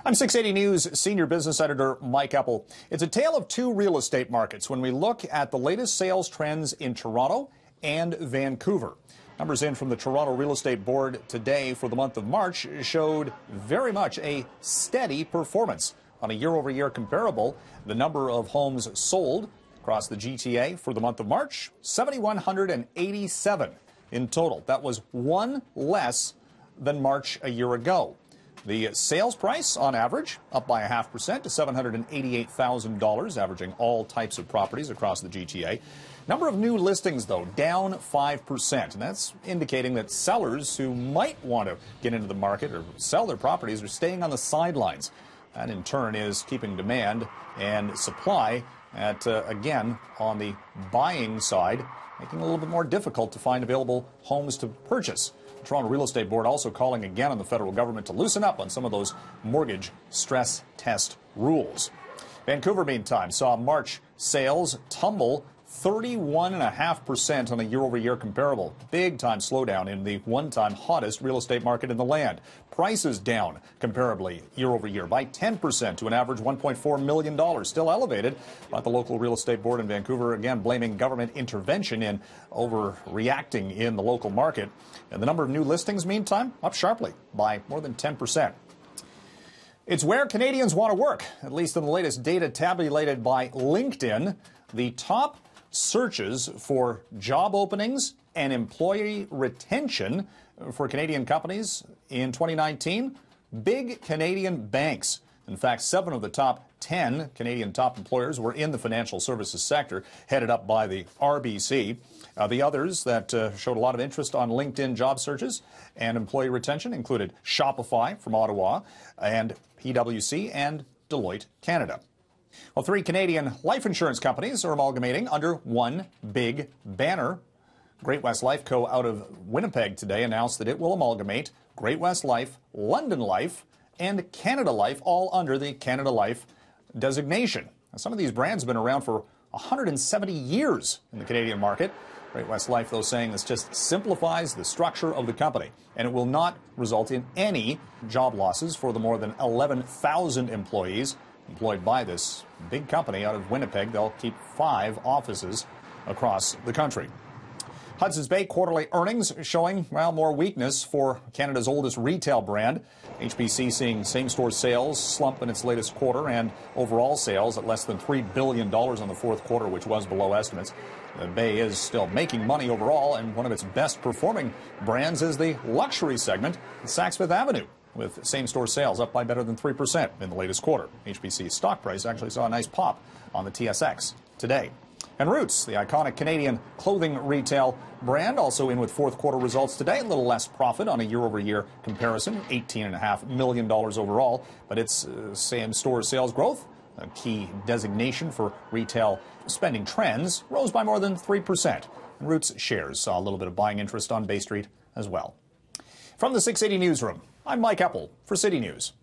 I'm 680 News Senior Business Editor Mike Eppel. It's a tale of two real estate markets when we look at the latest sales trends in Toronto and Vancouver. Numbers in from the Toronto Real Estate Board today for the month of March showed very much a steady performance. On a year-over-year comparable, the number of homes sold across the GTA for the month of March, 7,187 in total. That was one less than March a year ago. The sales price, on average, up by 0.5% to $788,000, averaging all types of properties across the GTA. Number of new listings, though, down 5%. And that's indicating that sellers who might want to get into the market or sell their properties are staying on the sidelines. That, in turn, is keeping demand and supply at, again, on the buying side, making it a little bit more difficult to find available homes to purchase. The Toronto Real Estate Board also calling again on the federal government to loosen up on some of those mortgage stress test rules. Vancouver, meantime, saw March sales tumble 31.5% on a year-over-year comparable. Big-time slowdown in the one-time hottest real estate market in the land. Prices down comparably year-over-year by 10% to an average $1.4 million. Still elevated, but the local real estate board in Vancouver, again, blaming government intervention in overreacting in the local market. And the number of new listings, meantime, up sharply by more than 10%. It's where Canadians want to work, at least in the latest data tabulated by LinkedIn. The top searches for job openings and employee retention for Canadian companies in 2019, big Canadian banks. In fact, 7 of the top 10 Canadian top employers were in the financial services sector, headed up by the RBC. The others that showed a lot of interest on LinkedIn job searches and employee retention included Shopify from Ottawa and PwC and Deloitte Canada. Well, 3 Canadian life insurance companies are amalgamating under one big banner. Great-West Lifeco out of Winnipeg today announced that it will amalgamate Great-West Life, London Life, and Canada Life, all under the Canada Life designation. Now, some of these brands have been around for 170 years in the Canadian market. Great-West Life, though, saying this just simplifies the structure of the company, and it will not result in any job losses for the more than 11,000 employees employed by this big company out of Winnipeg. They'll keep 5 offices across the country. Hudson's Bay quarterly earnings showing, well, more weakness for Canada's oldest retail brand. HBC seeing same-store sales slump in its latest quarter and overall sales at less than $3 billion on the fourth quarter, which was below estimates. The Bay is still making money overall, and one of its best-performing brands is the luxury segment, Saks Fifth Avenue, with same-store sales up by better than 3% in the latest quarter. HBC's stock price actually saw a nice pop on the TSX today. And Roots, the iconic Canadian clothing retail brand, also in with fourth quarter results today. A little less profit on a year-over-year comparison, $18.5 million overall. But its same-store sales growth, a key designation for retail spending trends, rose by more than 3%. And Roots shares saw a little bit of buying interest on Bay Street as well. From the 680 Newsroom, I'm Mike Eppel for City News.